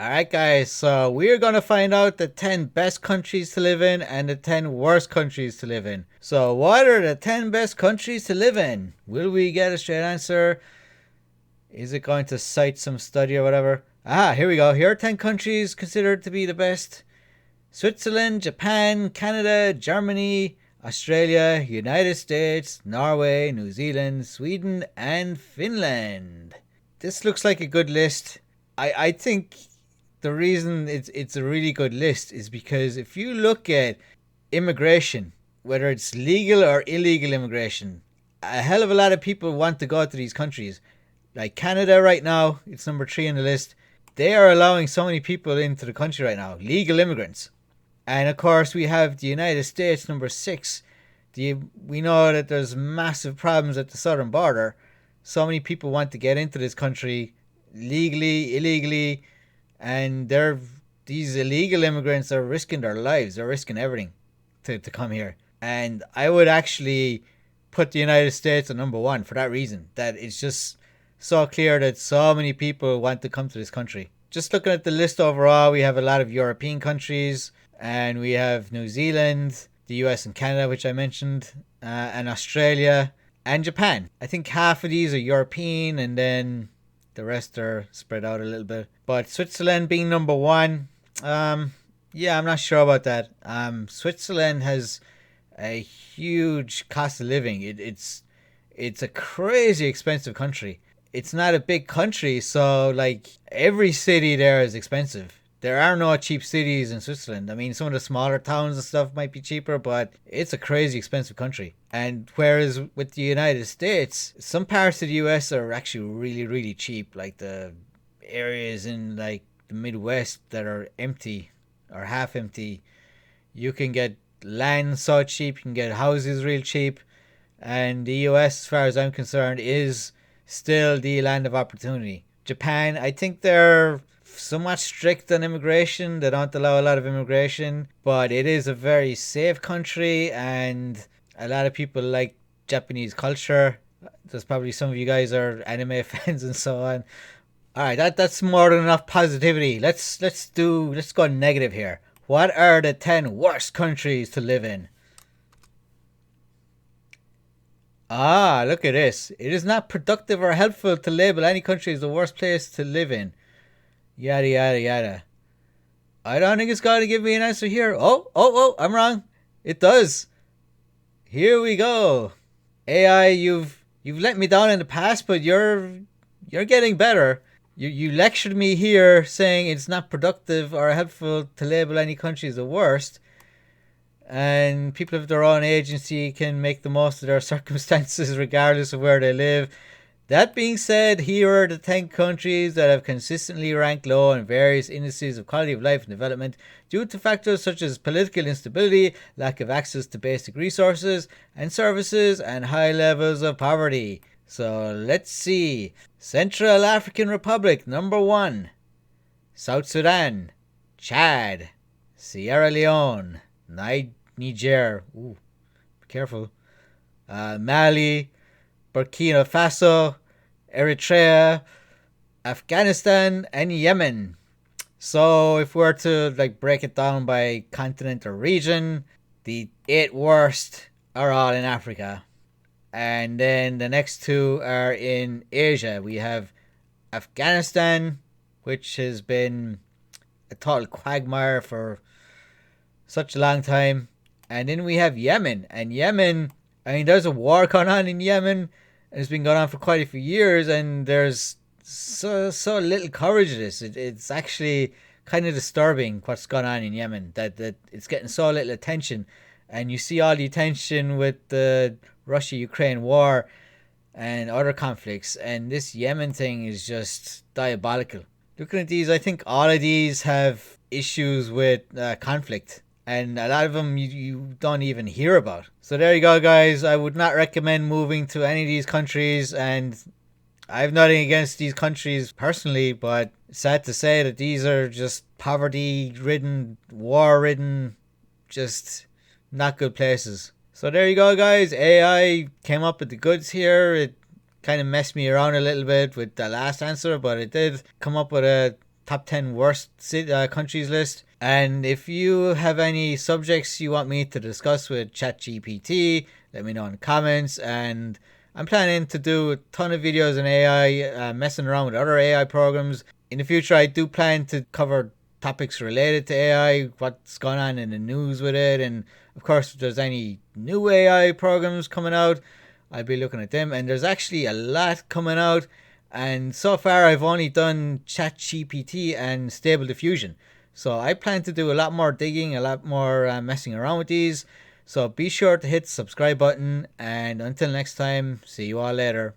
Alright, guys, so we're gonna find out the 10 best countries to live in and the 10 worst countries to live in. So, what are the 10 best countries to live in? Will we get a straight answer? Is it going to cite some study or whatever? Here we go. Here are 10 countries considered to be the best: Switzerland, Japan, Canada, Germany, Australia, United States, Norway, New Zealand, Sweden, and Finland. This looks like a good list. I think the reason it's a really good list is because if you look at immigration, whether it's legal or illegal immigration, a hell of a lot of people want to go to these countries. Like Canada right now, it's number 3 on the list. They are allowing so many people into the country right now, legal immigrants. And of course, we have the United States, number 6. We know that there's massive problems at the southern border. So many people want to get into this country legally, illegally, and these illegal immigrants are risking their lives. They're risking everything to come here. And I would actually put the United States at number 1 for that reason. That it's just so clear that so many people want to come to this country. Just looking at the list overall, we have a lot of European countries, and we have New Zealand, the US and Canada, which I mentioned, and Australia, and Japan. I think half of these are European, and then the rest are spread out a little bit. But Switzerland being number 1, yeah, I'm not sure about that. Switzerland has a huge cost of living. It's a crazy expensive country. It's not a big country, so like every city there is expensive. There are no cheap cities in Switzerland. I mean, some of the smaller towns and stuff might be cheaper, but it's a crazy expensive country. And whereas with the United States, some parts of the US are actually really, really cheap. Like the areas in like the Midwest that are empty or half empty, you can get land so cheap, you can get houses real cheap. And the US, as far as I'm concerned, is still the land of opportunity. Japan, I think they're somewhat strict on immigration. They don't allow a lot of immigration, but it is a very safe country, and a lot of people like Japanese culture. There's probably some of you guys are anime fans and so on. All right, that's more than enough positivity. Let's go negative here. What are the 10 worst countries to live in? Look at this. It is not productive or helpful to label any country as the worst place to live in. Yada yada yada. I don't think it's going to give me an answer here. Oh, I'm wrong. It does. Here we go. AI, you've let me down in the past, but you're getting better. You lectured me here saying it's not productive or helpful to label any country as the worst, and people of their own agency can make the most of their circumstances regardless of where they live. That being said, here are the 10 countries that have consistently ranked low on various indices of quality of life and development due to factors such as political instability, lack of access to basic resources and services, and high levels of poverty. So let's see. Central African Republic, number 1. South Sudan, Chad, Sierra Leone, Niger, ooh, be careful, Mali, Burkina Faso, Eritrea, Afghanistan, and Yemen. So if we were to like break it down by continent or region, the 8 worst are all in Africa. And then the next 2 are in Asia. We have Afghanistan, which has been a total quagmire for such a long time. And then we have Yemen. And Yemen, I mean, there's a war going on in Yemen. And it's been going on for quite a few years. And there's so little coverage of this. It's actually kind of disturbing what's going on in Yemen. That it's getting so little attention. And you see all the attention with the Russia-Ukraine war and other conflicts. And this Yemen thing is just diabolical. Looking at these, I think all of these have issues with conflict. And a lot of them you don't even hear about. So there you go, guys. I would not recommend moving to any of these countries. And I have nothing against these countries personally, but it's sad to say that these are just poverty-ridden, war-ridden, just not good places. So there you go, guys. AI came up with the goods here. It kind of messed me around a little bit with the last answer, but it did come up with a top 10 worst countries list. And if you have any subjects you want me to discuss with ChatGPT, let me know in the comments. And I'm planning to do a ton of videos on AI, messing around with other AI programs. In the future, I do plan to cover topics related to AI, what's going on in the news with it, and of course, if there's any new AI programs coming out, I'll be looking at them. And there's actually a lot coming out. And so far, I've only done ChatGPT and Stable Diffusion. So I plan to do a lot more digging, a lot more messing around with these. So be sure to hit the subscribe button. And until next time, see you all later.